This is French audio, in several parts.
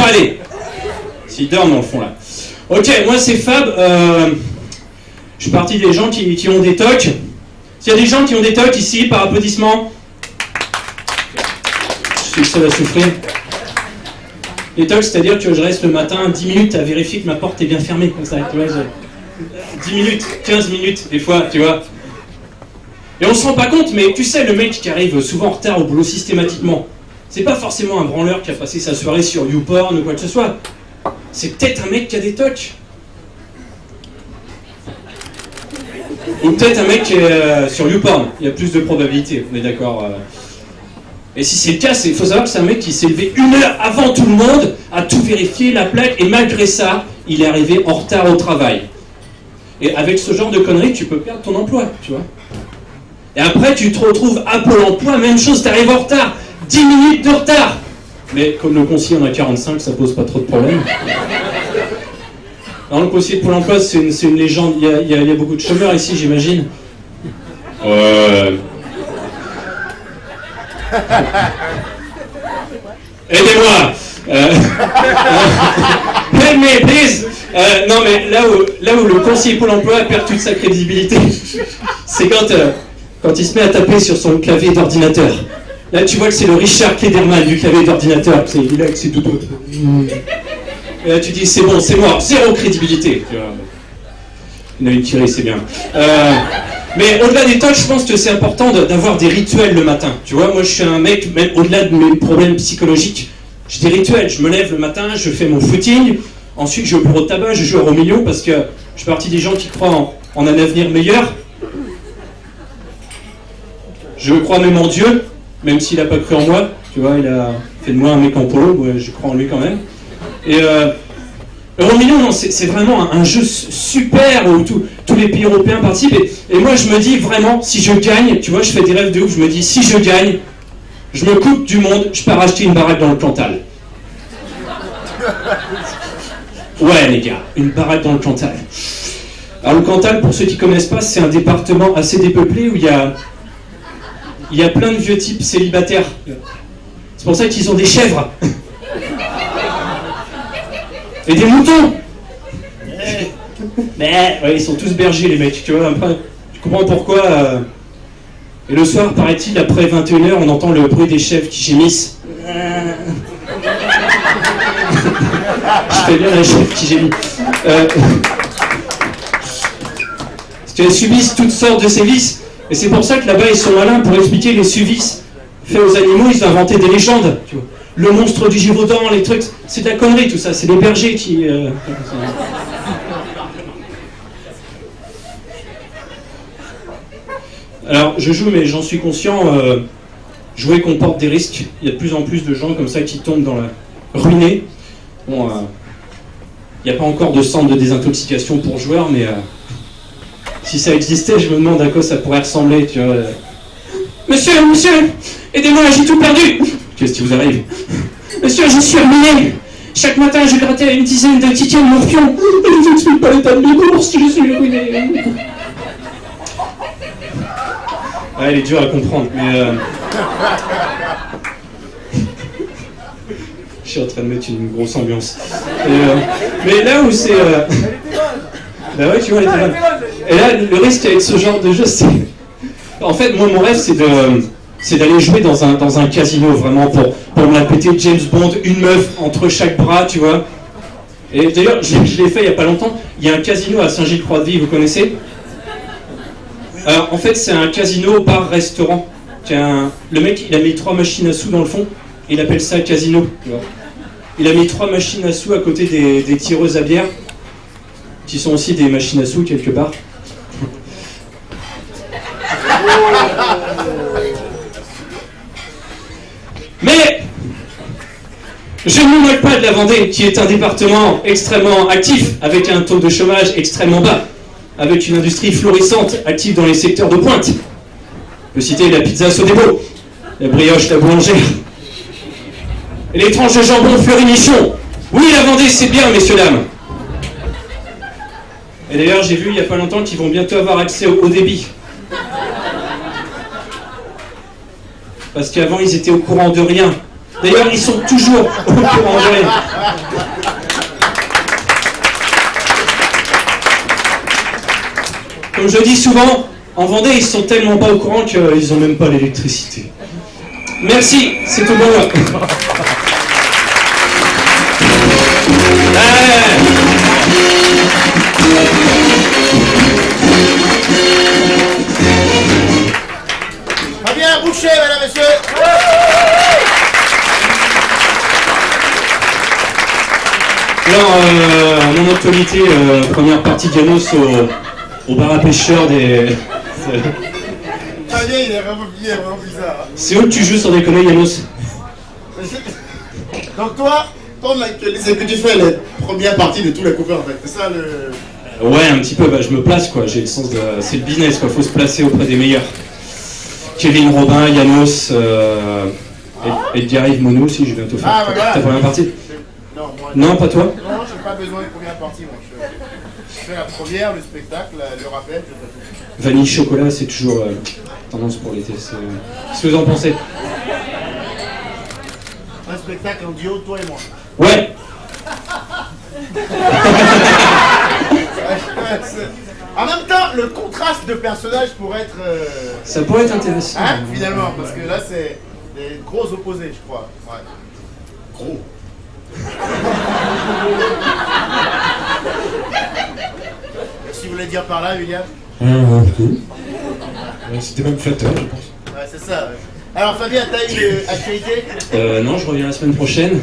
pas aller. S'ils dorment dans le fond là. Ok, moi c'est Fab. Je suis parti des gens qui ont des tocs. S'il y a des gens qui ont des tocs ici, par applaudissement. Je suis le seul à souffrir. Les tocs, c'est-à-dire que je reste le matin 10 minutes à vérifier que ma porte est bien fermée. Comme ça, tu vois, 10 minutes, 15 minutes, des fois, tu vois. Et on se rend pas compte, mais tu sais, le mec qui arrive souvent en retard au boulot systématiquement, c'est pas forcément un branleur qui a passé sa soirée sur YouPorn ou quoi que ce soit. C'est peut-être un mec qui a des tocs. Ou peut-être un mec qui est sur YouPorn. Il y a plus de probabilités, on est d'accord. Et si c'est le cas, il faut savoir que c'est un mec qui s'est levé 1 heure avant tout le monde, a tout vérifié, la plaque, et malgré ça, il est arrivé en retard au travail. Et avec ce genre de conneries, tu peux perdre ton emploi, tu vois. Et après, tu te retrouves à Pôle emploi, même chose, t'arrives en retard, 10 minutes de retard. Mais comme le conseiller en a 45, ça pose pas trop de problèmes. Alors le conseiller de Pôle emploi, c'est une légende, il y a beaucoup de chômeurs ici, j'imagine. Aidez-moi. Help me, please. Non mais là où le conseiller Pôle emploi perd toute sa crédibilité, c'est quand il se met à taper sur son clavier d'ordinateur. Là tu vois que c'est le Richard Klederman du clavier d'ordinateur. Il est là avec ses doigts. Et là tu dis c'est bon, c'est mort, zéro crédibilité. Il y en a une tirée, c'est bien. Mais au-delà des tocs, je pense que c'est important d'avoir des rituels le matin. Tu vois, moi je suis un mec, même au-delà de mes problèmes psychologiques, j'ai des rituels. Je me lève le matin, je fais mon footing, ensuite je vais au bureau de tabac, je joue au Romillion parce que je suis partie des gens qui croient en un avenir meilleur. Je crois même en Dieu, même s'il n'a pas cru en moi. Tu vois, il a fait de moi un mec en polo, ouais, je crois en lui quand même. Et Euromillions, non, c'est vraiment un jeu super où tous les pays européens participent. Et moi, je me dis vraiment, si je gagne, tu vois, je fais des rêves de ouf. Je me dis, si je gagne, je me coupe du monde, je pars acheter une baraque dans le Cantal. Ouais, les gars, une baraque dans le Cantal. Alors, le Cantal, pour ceux qui ne connaissent pas, c'est un département assez dépeuplé où il y a plein de vieux types célibataires. C'est pour ça qu'ils ont des chèvres. Et des moutons. Mais ouais, ils sont tous bergers les mecs, tu vois. Après, tu comprends pourquoi. Et le soir, paraît-il, après 21h, on entend le bruit des chèvres qui gémissent. Je fais bien la chèvre qui gémit. Parce qu'elles subissent toutes sortes de sévices. Et c'est pour ça que là-bas, ils sont malins pour expliquer les sévices faits aux animaux. Ils ont inventé des légendes, tu vois. Le monstre du Givaudan, les trucs, c'est de la connerie tout ça, c'est les bergers qui... Alors, je joue, mais j'en suis conscient, jouer comporte des risques. Il y a de plus en plus de gens comme ça qui tombent dans la ruinée. Bon, il n'y a pas encore de centre de désintoxication pour joueurs, mais si ça existait, je me demande à quoi ça pourrait ressembler, tu vois. Monsieur, aidez-moi, j'ai tout perdu. Qu'est-ce qui vous arrive? Monsieur, je suis ruiné. Chaque matin, je grattais une dizaine de tickets de morpion. Je ne vous explique pas l'état de mes bourses, je suis ruiné. Ah, elle est dure à comprendre, mais... Je suis en train de mettre une grosse ambiance. Mais là où c'est... Bah ouais, tu vois, elle était bonne. Et là, le risque avec ce genre de jeu, c'est... En fait, moi, mon rêve, c'est d'aller jouer dans un casino, vraiment, pour me la péter James Bond, une meuf entre chaque bras, tu vois. Et d'ailleurs, je l'ai fait il n'y a pas longtemps. Il y a un casino à Saint-Gilles-Croix-de-Vie, vous connaissez? Alors, en fait, c'est un casino bar-restaurant. Le mec, il a mis 3 machines à sous dans le fond, et il appelle ça casino, tu vois. Il a mis 3 machines à sous à côté des tireuses à bière, qui sont aussi des machines à sous, quelque part. Mais je ne me moque pas de la Vendée, qui est un département extrêmement actif, avec un taux de chômage extrêmement bas, avec une industrie florissante, active dans les secteurs de pointe. Je peux citer la pizza Sodebo, la brioche, la boulangère, et les tranches de jambon Fleury-Michon. Oui, la Vendée, c'est bien, messieurs, dames. Et d'ailleurs, j'ai vu il n'y a pas longtemps qu'ils vont bientôt avoir accès au haut débit. Parce qu'avant, ils étaient au courant de rien. D'ailleurs, ils sont toujours au courant de rien. Comme je dis souvent, en Vendée, ils sont tellement pas au courant qu'ils n'ont même pas l'électricité. Merci, c'est tout bon. Fabien Boucher, mesdames, messieurs. Alors, mon actualité, première partie Dianos au bar à pêcheurs des... Fabien, il est vraiment bizarre. C'est où que tu joues sans déconner, Yanos? Donc toi, ton actualité, c'est que tu fais les premières parties de tous les copains en fait. C'est ça le... Ouais, un petit peu, bah, je me place quoi, j'ai le sens de... C'est le business quoi, faut se placer auprès des meilleurs. Kevin Robin, Yanos, Edgar Yves Monod aussi, je vais bientôt faire ta première partie. Non, moi, non, pas toi? Non, j'ai pas besoin de première partie moi. Je fais la première, le spectacle, le rappel, je fais tout. Vanille chocolat, c'est toujours tendance pour l'été. Qu'est-ce que vous en pensez? Un spectacle en duo, toi et moi. Ouais. En même temps, le contraste de personnages pourrait être... Ça pourrait être intéressant. Hein, finalement, parce que là, c'est des gros opposés, je crois. Ouais. Gros. Qu'est-ce que vous voulez dire par là, William? C'était même flatteur, je pense. Ouais, c'est ça. Ouais. Alors, Fabien, t'as une actualité? Non, je reviens la semaine prochaine,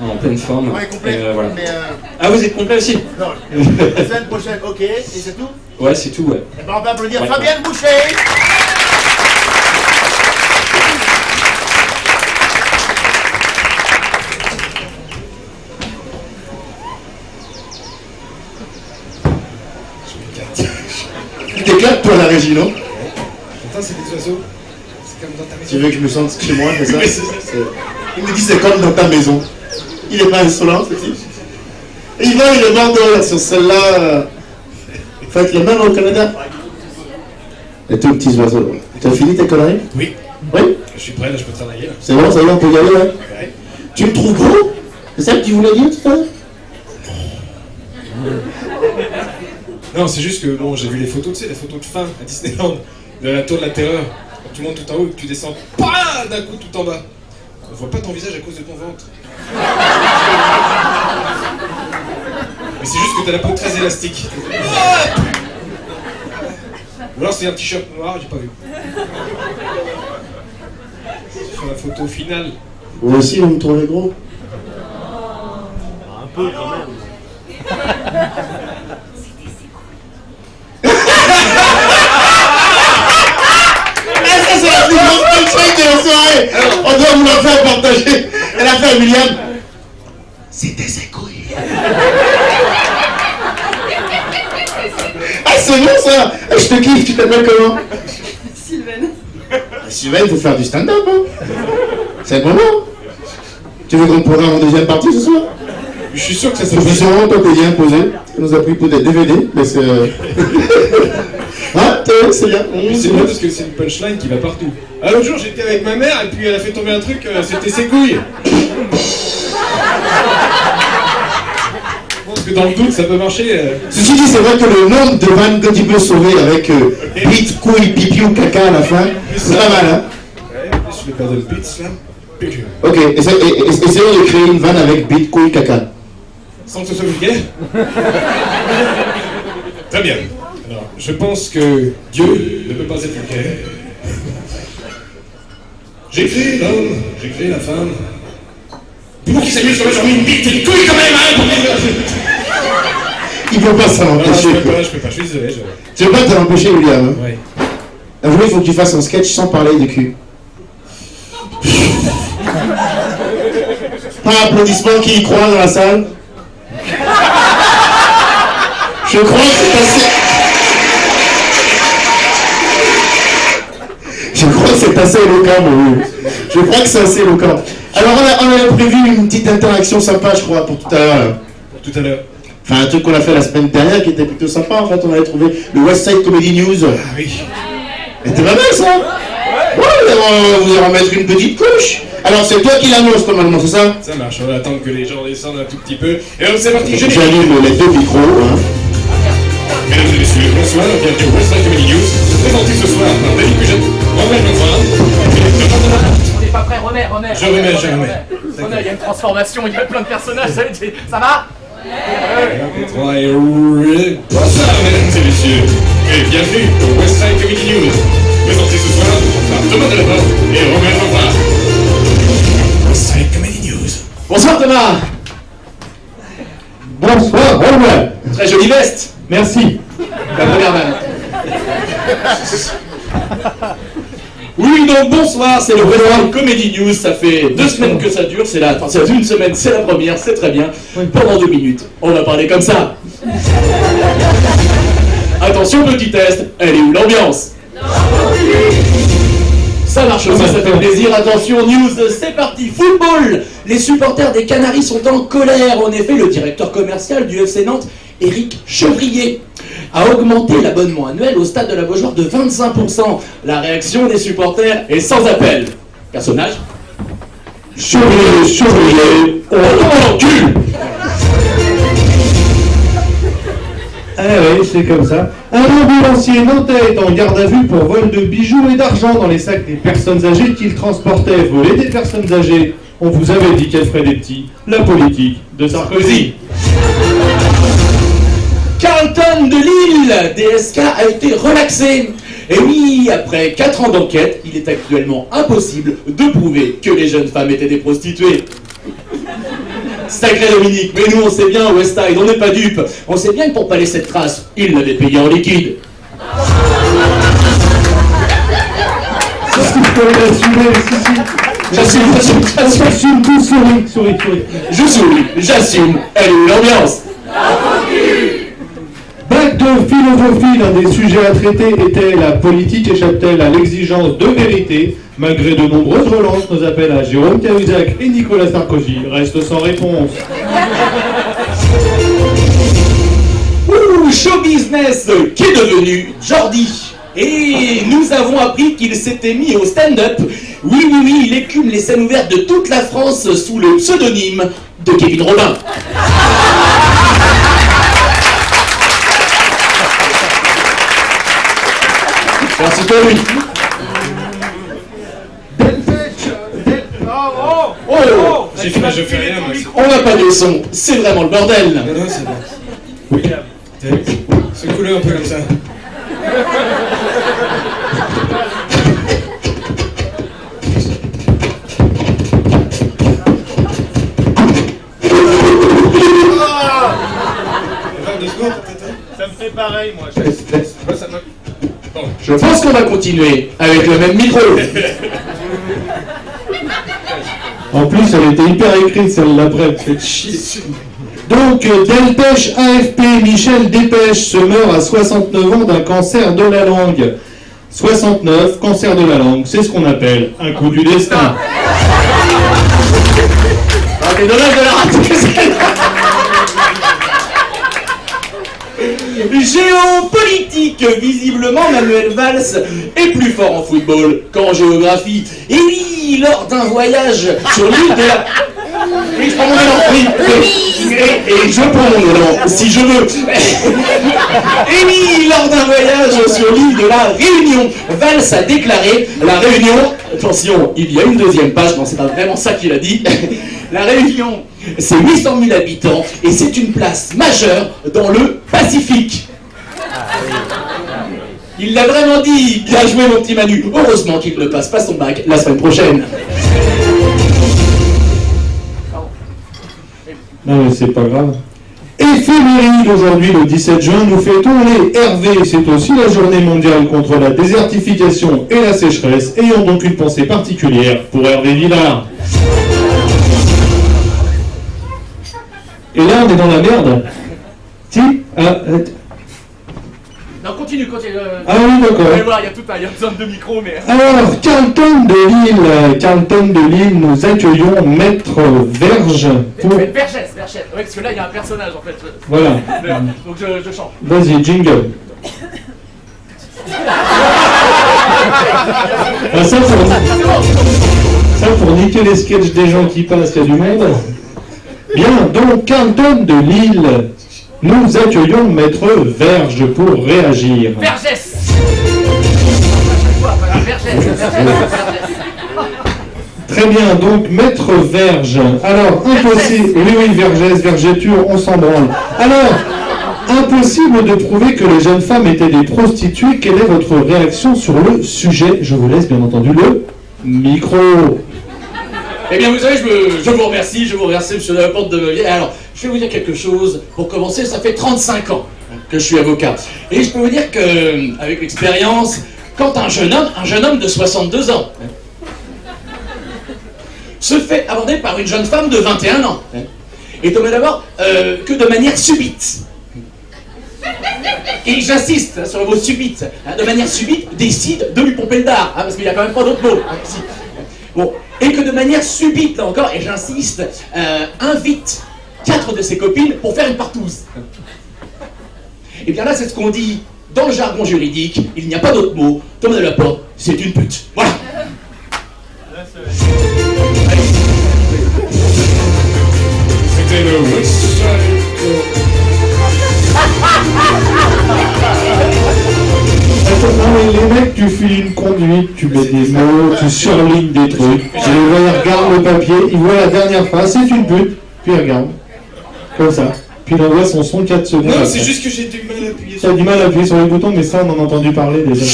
en pleine forme. Ouais, complet. Voilà. Mais, Ah, vous êtes complet aussi? non, la semaine prochaine, ok. Et c'est tout? Ouais, c'est tout, ouais. Et ben, on peut applaudir Ouais. Fabienne Boucher. Tu t'éclates toi la régie, non? Attends, c'est des oiseaux. C'est comme dans ta maison. Tu veux que je me sente chez moi, c'est ça? Oui, c'est ça. Il me dit c'est comme dans ta maison. Il est pas insolent, ce type. Et il va, il est mort sur celle-là. Faites le même au Canada. Les tout petits oiseaux. Tu as fini tes conneries? Oui, Oui? je suis prêt, là, je peux travailler. Là. C'est bon, ça y est, on peut y aller, hein? Ouais. Tu me trouves gros? C'est ça que tu voulais dire tout à l'heure? Non, c'est juste que bon, j'ai vu les photos, tu sais, les photos de fin à Disneyland, de la tour de la terreur. Quand tu montes tout en haut et que tu descends pas d'un coup tout en bas. On voit pas ton visage à cause de ton ventre. Mais c'est juste que t'as la peau très élastique. Ou alors c'est un t-shirt noir, j'ai pas vu. Sur la photo finale. Vous aussi, vous me trouvez gros? Un peu quand même. Ça, c'est la plus grande punchline de la soirée! On doit vous la faire partager. Elle a fait à William. C'était ses couilles. Ah, c'est bon ça! Je te kiffe, tu t'appelles comment? Sylvaine. Sylvain, il faut faire du stand-up, hein? C'est le moment. Tu veux qu'on programme en deuxième partie ce soir? Je suis sûr que ça se Officiellement, toi t'es bien posé. Tu nous as pris pour des DVD, mais c'est. Ah, c'est bien. C'est bien parce que c'est une punchline qui va partout. Ah, l'autre jour j'étais avec ma mère et puis elle a fait tomber un truc, c'était ses couilles. Je pense que dans le doute ça peut marcher. Ceci dit, c'est vrai que le nombre de vannes que tu peux sauver avec bite, couille, pipi ou caca à la fin, c'est pas mal, hein? Ouais, je vais perdre le beats là. Ok, essayons de créer une vanne avec bite, couille, caca. Sans que ce soit vulgaire. Très bien. Alors, je pense que Dieu ne peut pas être vulgaire. J'ai créé l'homme, j'ai créé la femme. Puis pour qu'ils s'amusent quand même, j'en mets une bite et une couille quand même, hein, pour qu'ils... Il peut pas s'en Non, empêcher. je peux pas, je suis désolé. Tu veux pas t'en empêcher, William, hein? Ouais. À vous, il faut que tu fasses un sketch sans parler de cul. Pas applaudissement qui y croit dans la salle. Je crois que c'est assez... Je crois que c'est assez éloquent, mon vieux. Je crois que c'est assez éloquent. Alors, on a prévu une petite interaction sympa, je crois, pour tout à l'heure. Là. Pour tout à l'heure. Enfin, un truc qu'on a fait la semaine dernière qui était plutôt sympa. En fait, on avait trouvé le West Side Comedy News. Ah oui. C'était pas mal, ça? Ouais, on va vous en remettre une petite couche. Alors c'est toi qui l'annonce normalement, c'est ça? Ça marche, on va attendre que les gens descendent un tout petit peu. Et donc c'est parti, générique. J'allume les deux micros. Hein. Mesdames et messieurs, bonsoir, bienvenue au West Side Comedy News, présenté ce soir par David Puget, Romain Lebrun. On n'est pas prêt, remets. Je remets. Remets, il y a une transformation, il y a plein de personnages, ça va? Bonsoir, mesdames et messieurs, et bienvenue au West Side Comedy News, présenté ce soir par Thomas Delaborde et Romain Lebrun. West Side Comedy News. Bonsoir Thomas. Bonsoir, Romain. Très jolie veste. Merci. La première dame. Oui, donc bonsoir, c'est le West Side Comedy News, ça fait 2 semaines que ça dure, enfin ça fait 1 semaine, c'est la première, c'est très bien. Pendant 2 minutes, on va parler comme ça. Attention, petit test, elle est où l'ambiance? Ça marche aussi, ça fait plaisir. Attention, news, c'est parti. Football. Les supporters des Canaries sont en colère. En effet, le directeur commercial du FC Nantes, Éric Chevrier, a augmenté l'abonnement annuel au stade de la Beaujoire de 25%. La réaction des supporters est sans appel. Personnage? Chevrier, on l'encule. Ah oui, c'est comme ça. Un ambulancier nantais est en garde à vue pour vol de bijoux et d'argent dans les sacs des personnes âgées qu'il transportait. Voler des personnes âgées, on vous avait dit qu'elle ferait des petits. La politique de Sarkozy. Carlton de Lille, DSK a été relaxé. Et oui, après 4 ans d'enquête, il est actuellement impossible de prouver que les jeunes femmes étaient des prostituées. Sacré Dominique, mais nous on sait bien, West Side, on n'est pas dupes. On sait bien que pour pallier cette trace, il l'avait payé en liquide. J'assume tout, souris. Je souris, j'assume, elle est où l'ambiance? Bac de philosophie, l'un des sujets à traiter était la politique échappe-t-elle à l'exigence de vérité? Malgré de nombreuses relances, nos appels à Jérôme Cahuzac et Nicolas Sarkozy restent sans réponse. Ouh, show business, qui est devenu Jordi. Et nous avons appris qu'il s'était mis au stand-up. Oui, il écume les scènes ouvertes de toute la France sous le pseudonyme de Kevin Robin. Merci pour lui. Oh, J'ai fait, je fais rien, moi. on n'a pas de son, c'est vraiment le bordel. Non, c'est bon. Oui. Secoue-le un peu comme ça. Ça me fait pareil, moi. Je pense qu'on va continuer avec le même micro. En plus, elle était hyper écrite, celle-là, bref, fait chier. Donc, Delpech AFP, Michel Dépêche se meurt à 69 ans d'un cancer de la langue. 69, cancer de la langue, c'est ce qu'on appelle un coup du destin. Ah, c'est dommage de la rater, celle-là. Géopolitique, visiblement Manuel Valls est plus fort en football qu'en géographie. Et oui, lors d'un voyage sur l'île de la... Oui, je prends mon élan, oui. Et je prends mon élan, si je veux. Et oui, lors d'un voyage sur l'île de la Réunion, Valls a déclaré la Réunion... Attention, il y a une deuxième page, non, c'est pas vraiment ça qu'il a dit. La Réunion, c'est 800 000 habitants et c'est une place majeure dans le Pacifique. Il l'a vraiment dit. Bien joué, mon petit Manu. Heureusement qu'il ne passe pas son bac la semaine prochaine. Non, mais c'est pas grave. Éphéméride, aujourd'hui, le 17 juin, nous fêtons les Hervé. C'est aussi la journée mondiale contre la désertification et la sécheresse. Ayons donc une pensée particulière pour Hervé Villard. Et là, on est dans la merde. Si Non, continue. Ah oui, d'accord. Allez voir, il y a besoin de micros, mais... Alors, Carlton de Lille, nous accueillons Maître Verge pour... Vergès, ouais, parce que là, il y a un personnage, en fait. Voilà. Donc, je change. Vas-y, jingle. Ah, ça, Ça, pour niquer les sketchs des gens qui passent, il y a du monde. Bien, donc, Canton de Lille, nous accueillons Maître Verge pour réagir. Vergès. Très bien, donc Maître Verge. Alors, impossible. Oui, Vergès, Vergéture, on s'en branle. Alors, impossible de prouver que les jeunes femmes étaient des prostituées. Quelle est votre réaction sur le sujet? Je vous laisse bien entendu le micro. Eh bien, vous savez, je vous remercie, monsieur Laporte de me... Alors, je vais vous dire quelque chose. Pour commencer, ça fait 35 ans que je suis avocat. Et je peux vous dire que, avec l'expérience, quand un jeune homme de 62 ans, se fait aborder par une jeune femme de 21 ans, et tombe d'abord que de manière subite. Et j'insiste sur le mot subite, de manière subite, décide de lui pomper le dard, parce qu'il n'y a quand même pas d'autre mot. Si. Bon, et que de manière subite, là encore, et j'insiste, invite 4 de ses copines pour faire une partouze. Et bien là, c'est ce qu'on dit dans le jargon juridique, il n'y a pas d'autre mot, Thomas de la Porte, c'est une pute. Voilà. C'était le West Side. Non mais les mecs, tu files une conduite, tu mets des mots, tu surlignes des trucs. Et le gars, il regarde le papier, il voit la dernière phrase, c'est une pute, puis il regarde. Comme ça. Puis il envoie son son 4 secondes. Non, après. c'est juste que j'ai du mal à appuyer Tu sur as du mal à appuyer sur les boutons, mais ça on en a entendu parler déjà.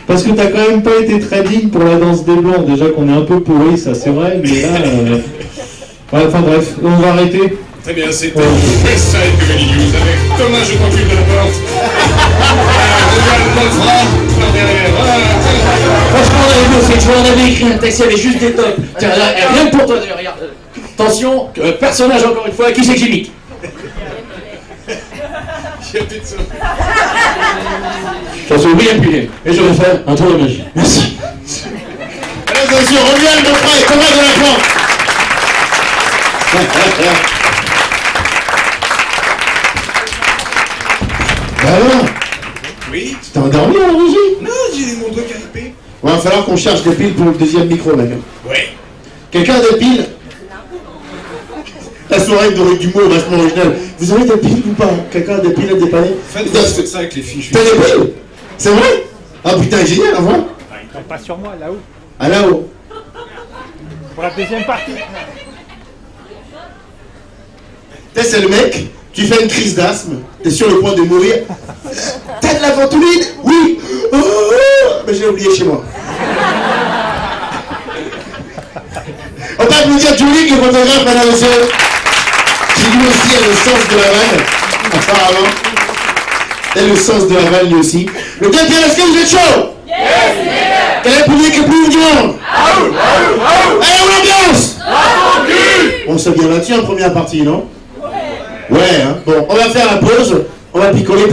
Parce que t'as quand même pas été très digne pour la danse des blancs. Déjà qu'on est un peu pourri, ça c'est vrai, mais là... Ouais, enfin bref, on va arrêter. Très bien, c'était West Side Comedy News avec Thomas, je t'encule de la porte. Dans le franc, par derrière. Franchement, on avait écrit un texte, il y avait juste des tops. Tiens, là, rien que pour toi, d'ailleurs, regarde. Attention, personnage encore une fois, qui c'est que j'imite? Il y a peut-être ça. J'en suis bien appuyé. Et je vais faire un tour de magie. Merci. Allez, attention, reviens le frère, Thomas de la Porte. Bah alors, Oui. tu t'es endormi à la régie? Non, j'ai mon doigt caripé. Ouais, va falloir qu'on cherche des piles pour le deuxième micro, mec. Ouais. Quelqu'un a des piles? La soirée du mot vachement original. Vous avez des piles ou pas? Quelqu'un a des piles à dépanner? Faites ça avec les filles. T'as des piles? C'est vrai? Ah putain, génial, au revoir. Il tombe pas sur moi, là-haut. Ah là-haut. Pour la deuxième partie. C'est le mec, tu fais une crise d'asthme, t'es sur le point de mourir. T'as de la ventoline? Oui. Oh, mais j'ai oublié chez moi. On va vous dire Julie, qui est photographe, madame, monsieur, qui lui aussi a le sens de la vanne, apparemment. Et le sens de la vanne, lui aussi. Le deuxième, est-ce que vous êtes chaud? Yes, quel est le public le plus union? Allez, où l'ambiance? On s'est bien battu en première partie, non? Ouais, hein. Bon, on va faire la pause, on va picoler pour la...